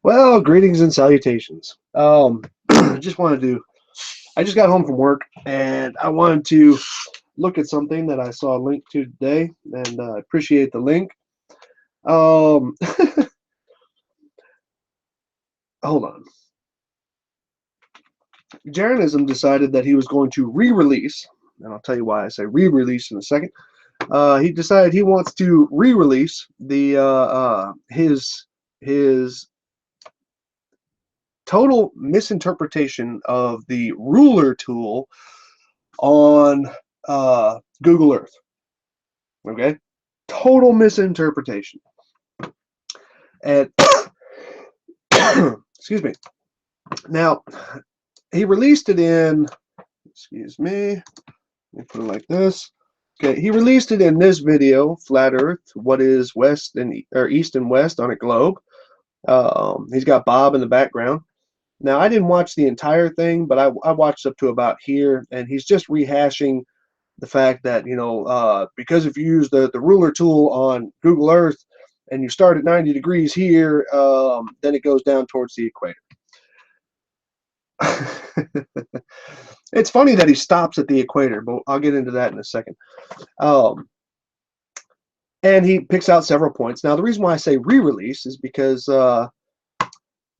Well, greetings and salutations. Just wanted to. I just got home from work, and I wanted to look at something that I saw a link to today, and I appreciate the link. Um, Hold on. Jeraism decided that he was going to re-release, and I'll tell you why I say re-release in a second. He decided he wants to re-release the his total misinterpretation of the ruler tool on Google Earth. Okay, total misinterpretation. And excuse me. Now he released it in. Excuse me. Let me put it like this. Okay, he released it in this video, Flat Earth, what is west and or east and west on a globe. He's got Bob in the background. Now, I didn't watch the entire thing, but I watched up to about here, and he's just rehashing the fact that, because if you use the ruler tool on Google Earth and you start at 90 degrees here, then it goes down towards the equator. It's funny that he stops at the equator, but I'll get into that in a second. And he picks out several points. Now, the reason why I say re-release is because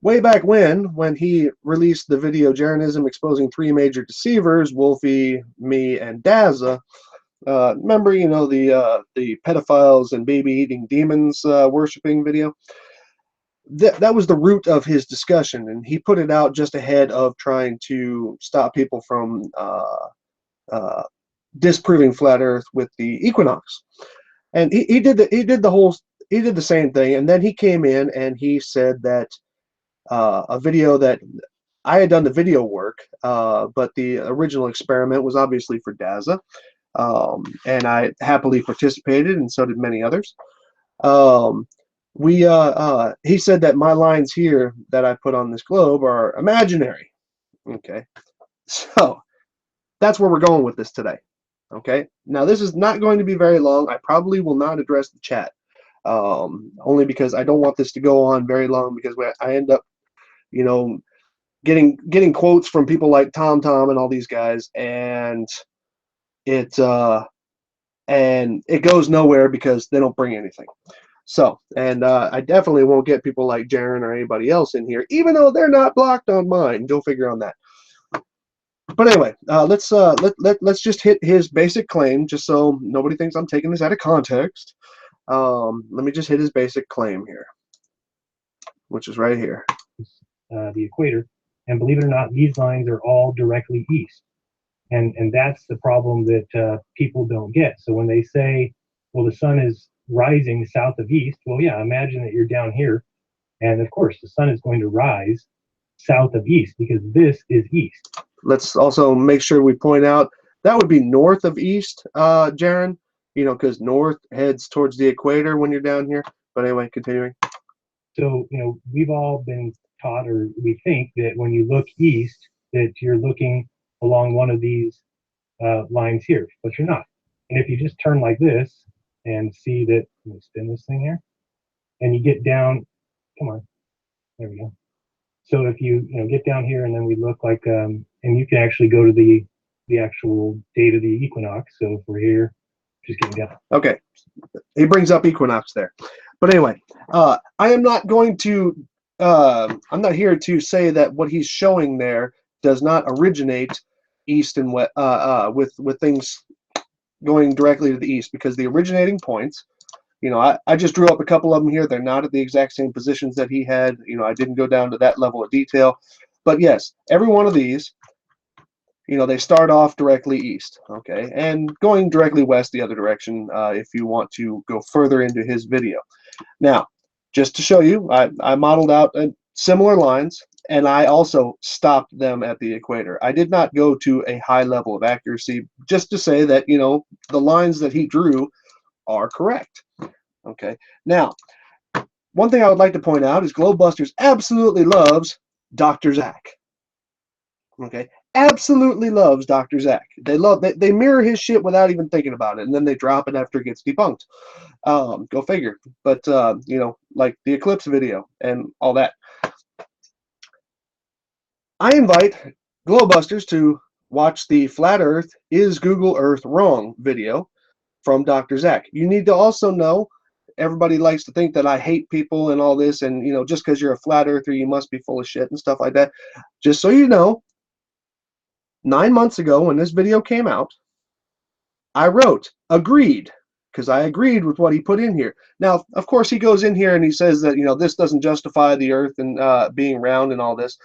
way back when he released the video Jeraism exposing 3 major deceivers, Wolfie, me, and Daza, remember, the pedophiles and baby-eating demons worshiping video? That was the root of his discussion, and he put it out just ahead of trying to stop people from disproving flat Earth with the equinox. And he did the same thing, and then he came in and he said that a video that I had done the video work, but the original experiment was obviously for Daza, and I happily participated, and so did many others. He said that my lines here that I put on this globe are imaginary. Okay, so that's where we're going with this today. Okay, now this is not going to be very long. I probably will not address the chat, only because I don't want this to go on very long, because I end up, getting quotes from people like Tom and all these guys, and it goes nowhere because they don't bring anything. So, and I definitely won't get people like Jaron or anybody else in here, even though they're not blocked on mine. Go figure on that. But anyway, let's just hit his basic claim, just so nobody thinks I'm taking this out of context. Let me just hit his basic claim here, which is right here. The equator, and believe it or not, these lines are all directly east, and that's the problem that people don't get. So when they say, well, the sun is rising south of east, well, yeah, imagine that you're down here, and of course the sun is going to rise south of east because this is east. Let's also make sure we point out that would be north of east, Jaron, because north heads towards the equator when you're down here. But anyway, continuing. So, we've all been taught, or we think that when you look east, that you're looking along one of these lines here, but you're not. And if you just turn like this and see that, let me spin this thing here, and you get down, come on, there we go. So if you get down here, and then we look like, and you can actually go to the actual date of the equinox. So if we're here, just getting down. Okay, he brings up equinox there, but anyway, I am not going to. I'm not here to say that what he's showing there does not originate east and west, with things going directly to the east, because the originating points. I just drew up a couple of them here. They're not at the exact same positions that he had. I didn't go down to that level of detail. But yes, every one of these, they start off directly east, okay? And going directly west the other direction if you want to go further into his video. Now, just to show you, I modeled out similar lines, and I also stopped them at the equator. I did not go to a high level of accuracy, just to say that, the lines that he drew are correct. Okay, now, one thing I would like to point out is Globebusters absolutely loves Dr. Zach. Okay, absolutely loves Dr. Zach. They mirror his shit without even thinking about it, and then they drop it after it gets debunked. Go figure. But like the eclipse video and all that. I invite Globebusters to watch the Flat Earth is Google Earth Wrong video from Dr. Zach. You need to also know, everybody likes to think that I hate people and all this, and just because you're a flat earther, you must be full of shit and stuff like that. Just so you know, 9 months ago when this video came out, I wrote, agreed, because I agreed with what he put in here. Now, of course, he goes in here and he says that, this doesn't justify the earth and being round and all this.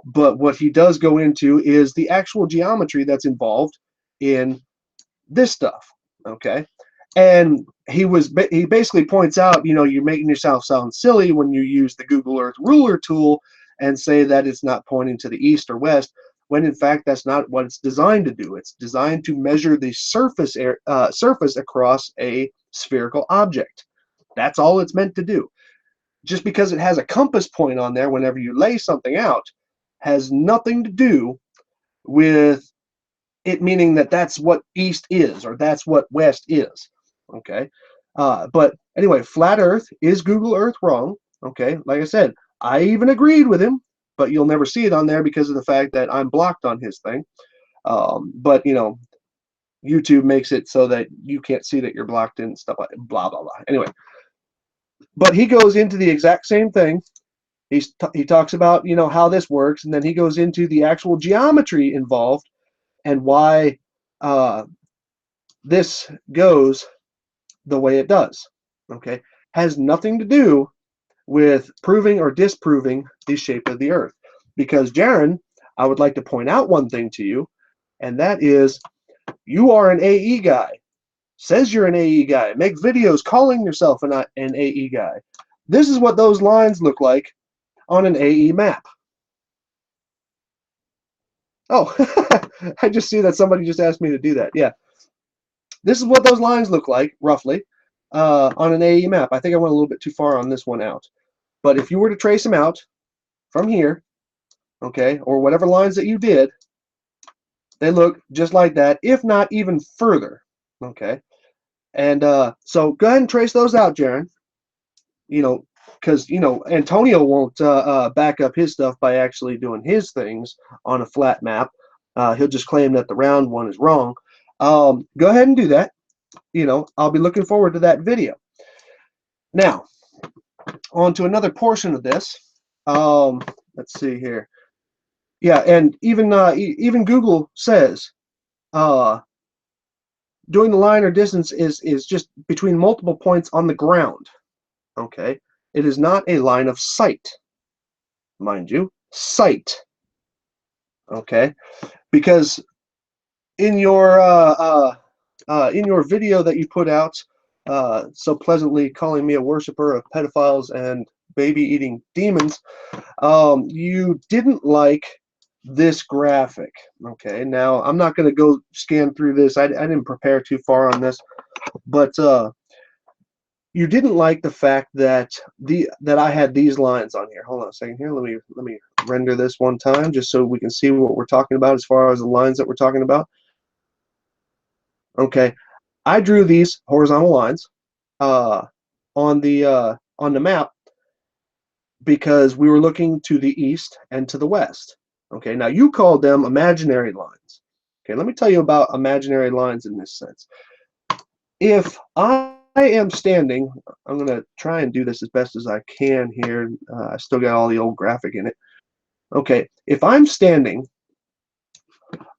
But what he does go into is the actual geometry that's involved in this stuff. Okay. And he basically points out, you're making yourself sound silly when you use the Google Earth ruler tool and say that it's not pointing to the east or west, when in fact that's not what it's designed to do. It's designed to measure the surface across a spherical object. That's all it's meant to do. Just because it has a compass point on there whenever you lay something out has nothing to do with it meaning that that's what east is or that's what west is. Okay. But anyway, flat earth is Google Earth wrong. Okay. Like I said, I even agreed with him, but you'll never see it on there because of the fact that I'm blocked on his thing. But YouTube makes it so that you can't see that you're blocked and stuff like blah blah blah. Anyway, but he goes into the exact same thing. He talks about how this works, and then he goes into the actual geometry involved and why this goes the way it does. Okay, has nothing to do with proving or disproving the shape of the Earth. Because Jaron, I would like to point out one thing to you, and that is you are an AE guy. Says you're an AE guy. Make videos calling yourself an AE guy. This is what those lines look like on an AE map. Oh, I just see that somebody just asked me to do that. Yeah. This is what those lines look like, roughly, on an AE map. I think I went a little bit too far on this one out. But if you were to trace them out from here, okay, or whatever lines that you did, they look just like that, if not even further, okay? And so go ahead and trace those out, Jaron. Because, Antonio won't back up his stuff by actually doing his things on a flat map. He'll just claim that the round one is wrong. Go ahead and do that. I'll be looking forward to that video. Now, on to another portion of this. Let's see here. Yeah, and even Google says doing the line or distance is just between multiple points on the ground. Okay, it is not a line of sight, mind you, sight. Okay, because in your video that you put out, so pleasantly calling me a worshiper of pedophiles and baby-eating demons, you didn't like this graphic. Okay, now I'm not going to go scan through this. I didn't prepare too far on this, but you didn't like the fact that I had these lines on here. Hold on a second here. Let me render this one time just so we can see what we're talking about as far as the lines that we're talking about. Okay, I drew these horizontal lines on the map because we were looking to the east and to the west. Okay, now you called them imaginary lines. Okay, let me tell you about imaginary lines in this sense. If I am standing, I'm going to try and do this as best as I can here. I still got all the old graphic in it. Okay, if I'm standing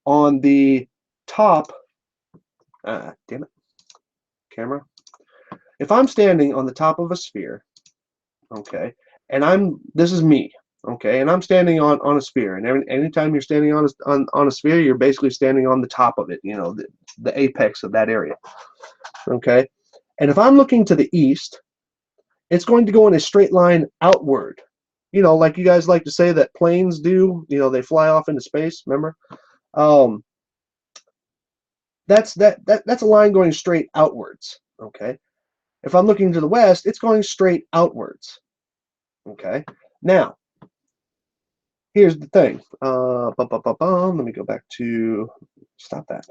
on the top, damn it, camera. If I'm standing on the top of a sphere, okay, and this is me, okay, and I'm standing on a sphere, and anytime you're standing on a sphere, you're basically standing on the top of it, the apex of that area, okay. And if I'm looking to the east, it's going to go in a straight line outward, like you guys like to say that planes do, they fly off into space, remember? That's a line going straight outwards, okay. If I'm looking to the west, it's going straight outwards. Okay. Now, here's the thing. Let me go back to stop that.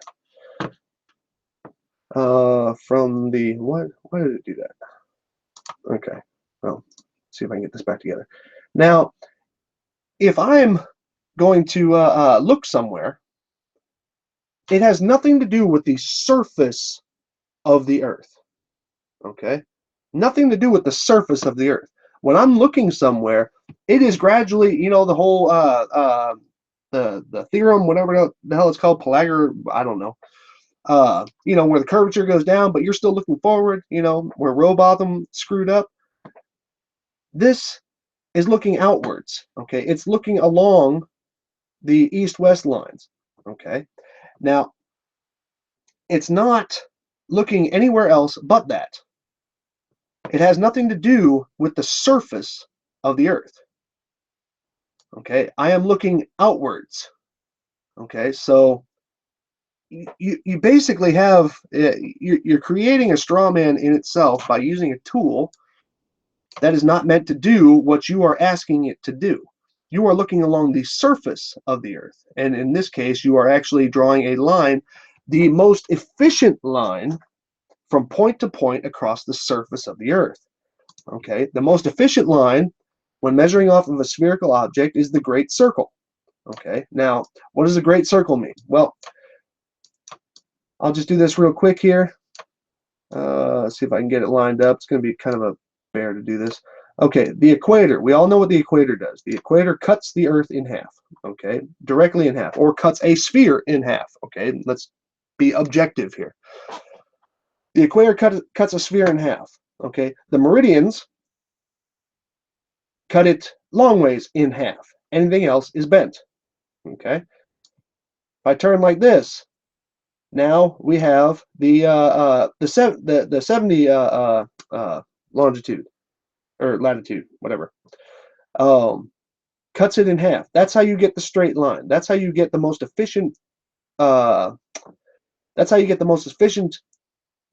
From the what? Why did it do that? Okay. Well, see if I can get this back together. Now, if I'm going to look somewhere, it has nothing to do with the surface of the Earth. Okay? Nothing to do with the surface of the Earth. When I'm looking somewhere, it is gradually, you know, the whole the theorem, whatever the hell it's called, Pythagoras, I don't know. You know, where the curvature goes down, but you're still looking forward, you know, where row bottom screwed up. This is looking outwards, okay? It's looking along the east-west lines, okay? Now, it's not looking anywhere else but that. It has nothing to do with the surface of the Earth, okay? I am looking outwards, okay? So you basically have, you're creating a straw man in itself by using a tool that is not meant to do what you are asking it to do. You are looking along the surface of the Earth. And in this case, you are actually drawing a line, the most efficient line from point to point across the surface of the Earth. Okay, the most efficient line when measuring off of a spherical object is the great circle. Okay, now, what does a great circle mean? Well, I'll just do this real quick here. Let's see if I can get it lined up. It's going to be kind of a bear to do this. Okay, the equator. We all know what the equator does. The equator cuts the Earth in half, okay? Directly in half, or cuts a sphere in half, okay? Let's be objective here. The equator cuts a sphere in half, okay? The meridians cut it long ways in half. Anything else is bent, okay? If I turn like this, now we have the 70 longitude or latitude, whatever. Cuts it in half. That's how you get the straight line. That's how you get the most efficient. That's how you get the most efficient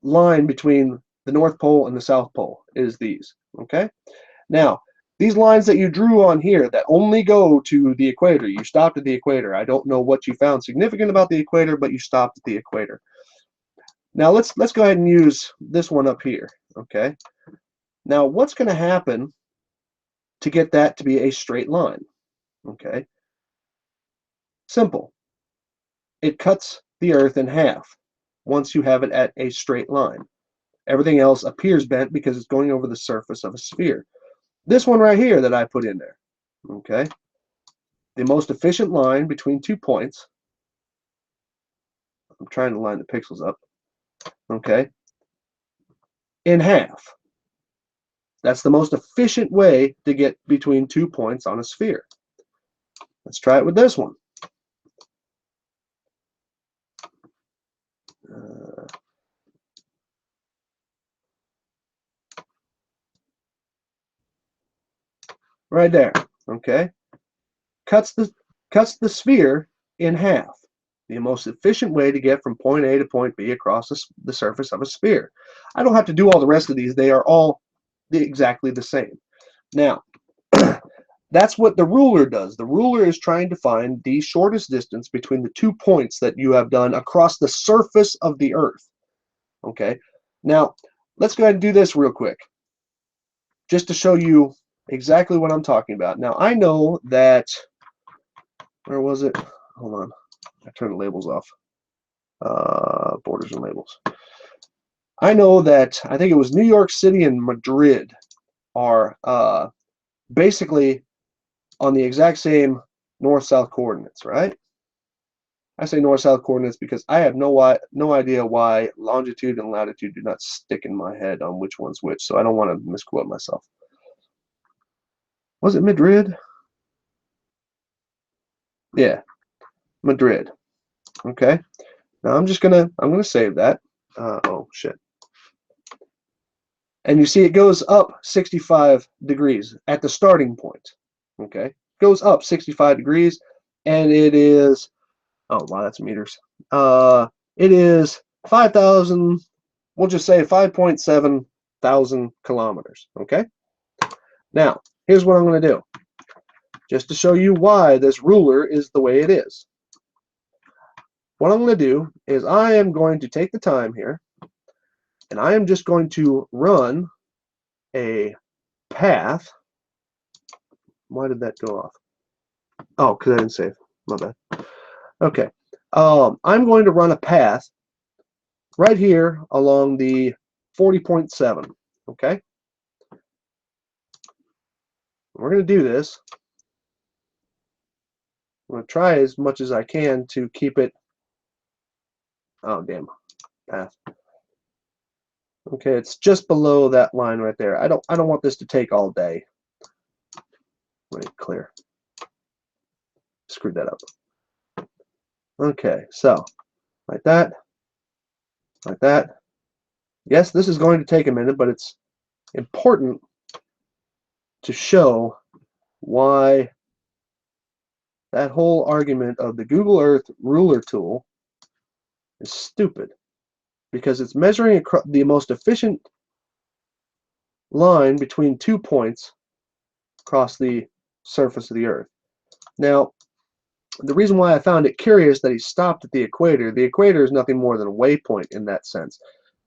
line between the North Pole and the South Pole. Is these, okay? Now, these lines that you drew on here that only go to the equator. You stopped at the equator. I don't know what you found significant about the equator, but you stopped at the equator. Now let's go ahead and use this one up here, okay? Now, what's going to happen to get that to be a straight line? Okay, simple. It cuts the Earth in half once you have it at a straight line. Everything else appears bent because it's going over the surface of a sphere. This one right here that I put in there, okay, the most efficient line between 2 points. I'm trying to line the pixels up, okay, in half. That's the most efficient way to get between 2 points on a sphere. Let's try it with this one. Right there, okay? Cuts the sphere in half. The most efficient way to get from point A to point B across the surface of a sphere. I don't have to do all the rest of these. They are all exactly the same. Now, that's what the ruler does. The ruler is trying to find the shortest distance between the 2 points that you have done across the surface of the Earth. Okay? Now, let's go ahead and do this real quick, just to show you exactly what I'm talking about. Now, I know that, where was it? Hold on. I turned the labels off. Borders and labels. I know that, I think it was New York City and Madrid are basically on the exact same north-south coordinates, right? I say north-south coordinates because I have no idea why longitude and latitude do not stick in my head on which one's which, so I don't want to misquote myself. Was it Madrid? Yeah, Madrid. Okay. Now I'm gonna save that. Oh shit. And you see it goes up 65 degrees at the starting point. Okay, goes up 65 degrees, and it is, oh wow, that's meters. It is 5,000. We'll just say 5.7 thousand kilometers. Okay. Now here's what I'm going to do, just to show you why this ruler is the way it is. What I'm going to do is I am going to take the time here, and I am just going to run a path. Why did that go off? Oh, because I didn't save. My bad. Okay. I'm going to run a path right here along the 40.7. Okay. We're going to do this. I'm going to try as much as I can to keep it. Oh, damn. Path. Okay, it's just below that line right there. I don't want this to take all day. Wait, clear. Screwed that up. Okay, so like that. Like that. Yes, this is going to take a minute, but it's important to show why that whole argument of the Google Earth ruler tool is stupid, because it's measuring the most efficient line between 2 points across the surface of the Earth. Now, the reason why I found it curious that he stopped at the equator is nothing more than a waypoint in that sense.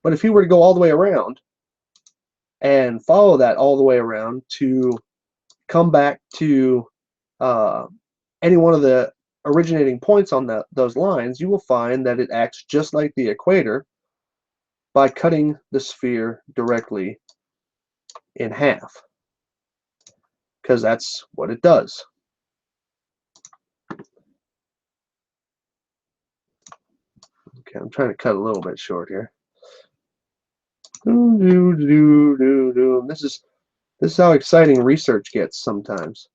But if he were to go all the way around and follow that all the way around to come back to any one of the originating points on those lines, you will find that it acts just like the equator by cutting the sphere directly in half, because that's what it does. Okay, I'm trying to cut a little bit short here. This is how exciting research gets sometimes.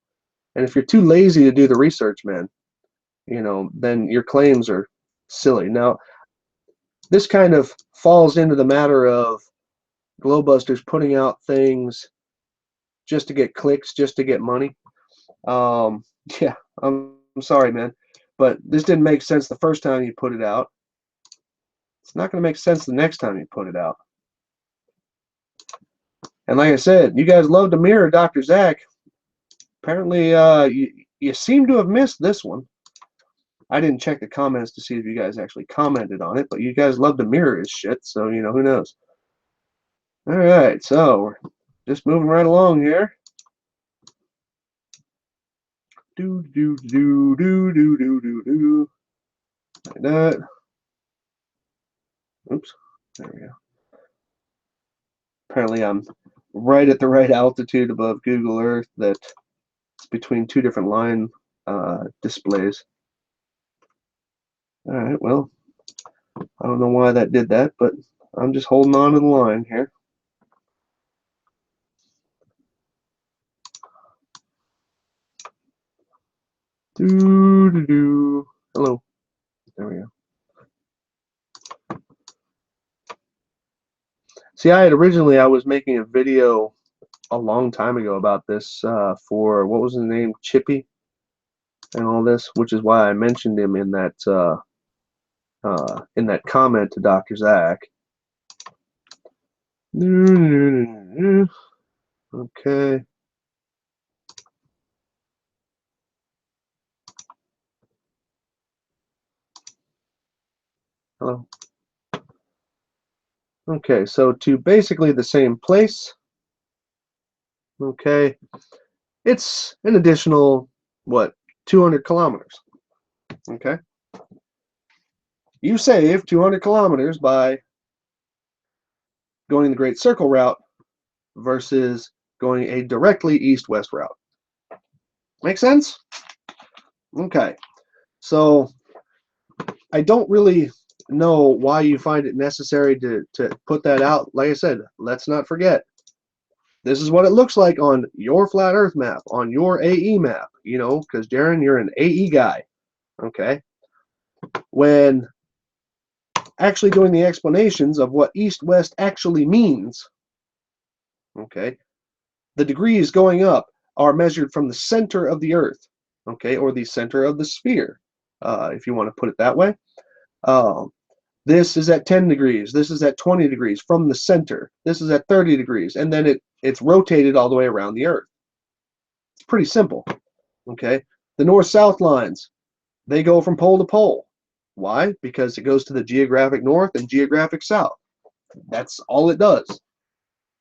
And if you're too lazy to do the research, man, then your claims are silly. Now, this kind of falls into the matter of Globebusters putting out things just to get clicks, just to get money. Yeah, I'm sorry, man, but this didn't make sense the first time you put it out. It's not going to make sense the next time you put it out. And like I said, you guys love to mirror Dr. Zach. Apparently, you seem to have missed this one. I didn't check the comments to see if you guys actually commented on it, but you guys love to mirror his shit, so, who knows. All right, so we're just moving right along here. Do, do, do, do, do, do, do, do. Like that. Oops, there we go. Apparently I'm right at the right altitude above Google Earth, that it's between two different line displays. All right, well, I don't know why that did that, but I'm just holding on to the line here. Do, do, do. Hello. There we go. See, I was making a video a long time ago about this for, what was his name, Chippy, and all this, which is why I mentioned him in that comment to Dr. Zach. Okay. Hello. Okay, so to basically the same place. Okay, it's an additional, what, 200 kilometers. Okay, you save 200 kilometers by going the Great Circle route versus going a directly east-west route. Make sense? Okay, so I don't really know why you find it necessary to put that out. Like I said, let's not forget, this is what it looks like on your flat earth map, on your AE map, because Jaron, you're an AE guy. Okay, when actually doing the explanations of what east-west actually means, okay, the degrees going up are measured from the center of the earth, okay, or the center of the sphere, if you want to put it that way. This is at 10 degrees, this is at 20 degrees from the center, this is at 30 degrees, and then it's rotated all the way around the earth. It's pretty simple. Okay, the north-south lines, they go from pole to pole. Why? Because it goes to the geographic north and geographic south. That's all it does.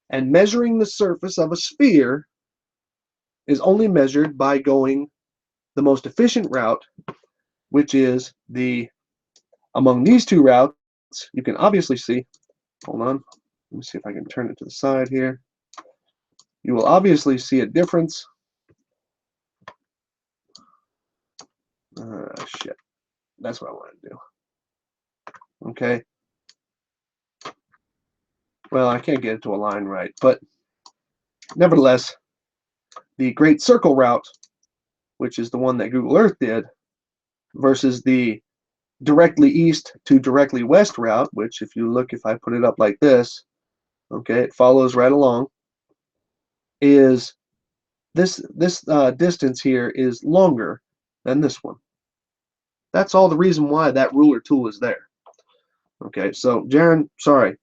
And measuring the surface of a sphere is only measured by going the most efficient route, which is among these two routes, you can obviously see, hold on, let me see if I can turn it to the side here. You will obviously see a difference. Shit, that's what I want to do. Okay. Well, I can't get it to align right, but nevertheless, the Great Circle route, which is the one that Google Earth did, versus the directly east to directly west route, which if you look, if I put it up like this, okay, it follows right along, is this distance here is longer than this one. That's all the reason why that ruler tool is there. Okay, so Jaron, sorry,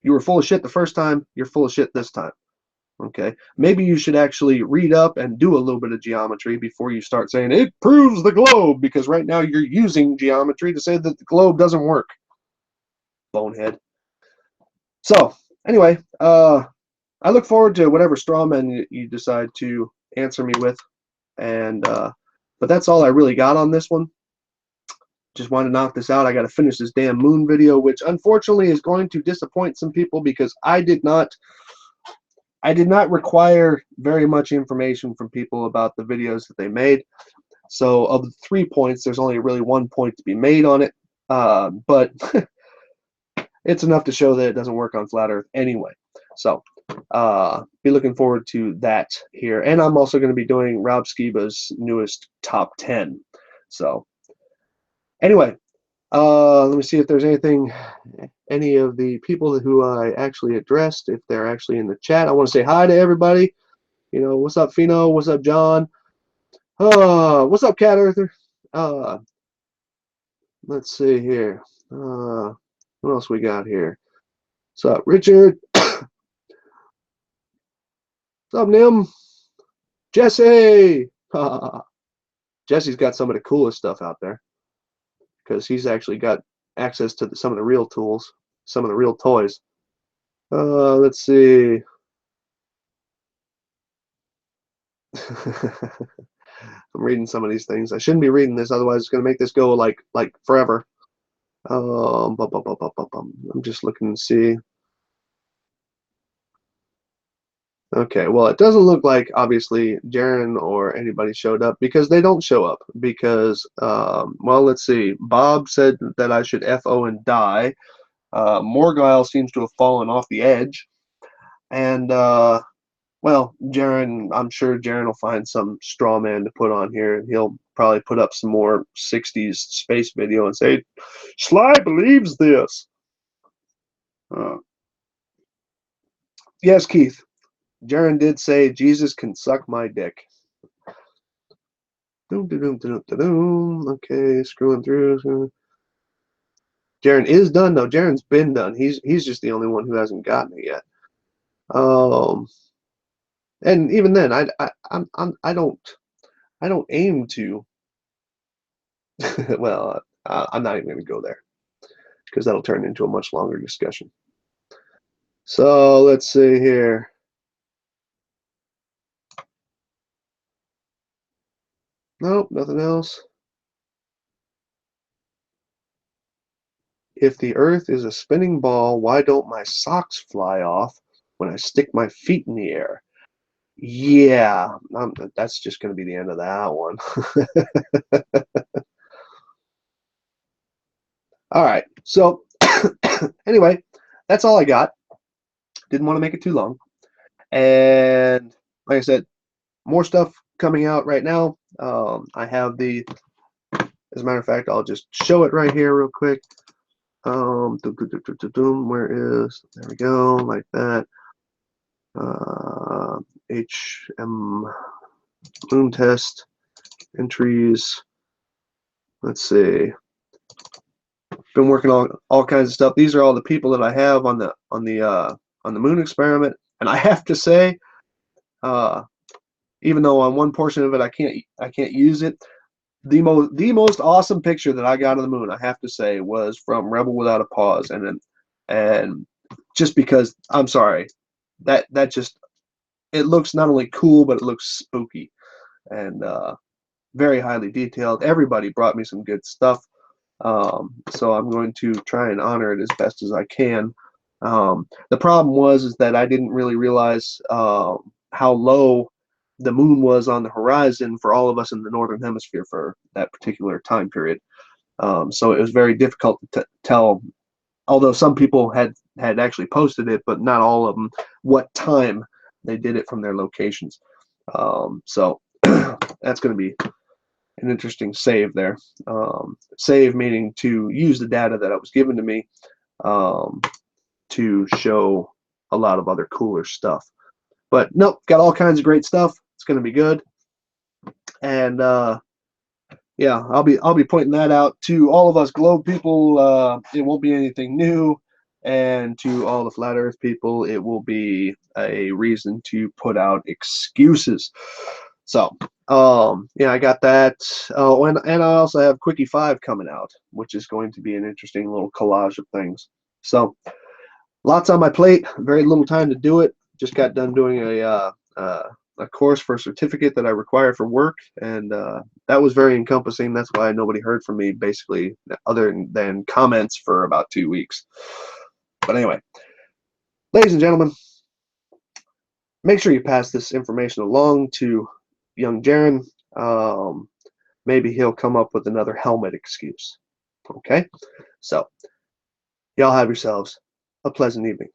you were full of shit the first time, you're full of shit this time. Okay, maybe you should actually read up and do a little bit of geometry before you start saying it proves the globe, because right now you're using geometry to say that the globe doesn't work. Bonehead. So anyway, I look forward to whatever straw man you decide to answer me with, and but that's all I really got on this one. Just wanted to knock this out. I got to finish this damn moon video, which unfortunately is going to disappoint some people because I did not require very much information from people about the videos that they made. So of the 3 points, there's only really 1 point to be made on it. But it's enough to show that it doesn't work on flat Earth anyway. So be looking forward to that here. And I'm also going to be doing Rob Skiba's newest top 10. So anyway, let me see if there's any of the people who I actually addressed, if they're actually in the chat. I want to say hi to everybody. You know, what's up, Fino? What's up, John? What's up, Cat Earther? Let's see here. What else we got here? What's up, Richard? What's up, Nim? Jesse! Jesse's got some of the coolest stuff out there because he's actually got access to some of the real tools, some of the real toys. Let's see. I'm reading some of these things. I shouldn't be reading this, otherwise it's going to make this go like forever. I'm just looking to see. Okay, well, it doesn't look like obviously Jaron or anybody showed up because they don't show up because, well, let's see. Bob said that I should FO and die. Morgile seems to have fallen off the edge. And, well, Jaron, I'm sure Jaron will find some straw man to put on here, and he'll probably put up some more 60s space video and say, Sly believes this. Yes, Keith. Jaron did say Jesus can suck my dick. Okay, screwing through. Jaron is done though. Jaron's been done. He's just the only one who hasn't gotten it yet. And even then, I don't aim to. Well, I'm not even going to go there because that'll turn into a much longer discussion. So let's see here. Nope, nothing else. If the Earth is a spinning ball, why don't my socks fly off when I stick my feet in the air? Yeah, that's just going to be the end of that one. All right, so anyway, that's all I got. Didn't want to make it too long. And like I said, more stuff coming out right now. I have as a matter of fact, I'll just show it right here real quick. Where is, there we go, like that. HM moon test entries. Let's see. Been working on all kinds of stuff. These are all the people that I have on the moon experiment, and I have to say, even though on one portion of it I can't use it, the most awesome picture that I got of the moon, I have to say, was from Rebel Without a Pause, and just because, I'm sorry, that just, it looks not only cool but it looks spooky, and very highly detailed. Everybody brought me some good stuff. So I'm going to try and honor it as best as I can. The problem is that I didn't really realize how low the moon was on the horizon for all of us in the northern hemisphere for that particular time period. So it was very difficult to tell, although some people had actually posted it, but not all of them, what time they did it from their locations. So that's going to be an interesting save there. Save meaning to use the data that was given to me to show a lot of other cooler stuff. But nope, got all kinds of great stuff. It's going to be good. And yeah, I'll be pointing that out to all of us globe people. It won't be anything new, and to all the flat Earth people, it will be a reason to put out excuses. So, yeah, I got that. Oh, and I also have Quickie 5 coming out, which is going to be an interesting little collage of things. So, lots on my plate. Very little time to do it. Just got done doing a course for a certificate that I require for work, and that was very encompassing. That's why nobody heard from me, basically, other than comments for about 2 weeks. But anyway, ladies and gentlemen, make sure you pass this information along to young Jaron. Maybe he'll come up with another helmet excuse. Okay? So, y'all have yourselves a pleasant evening.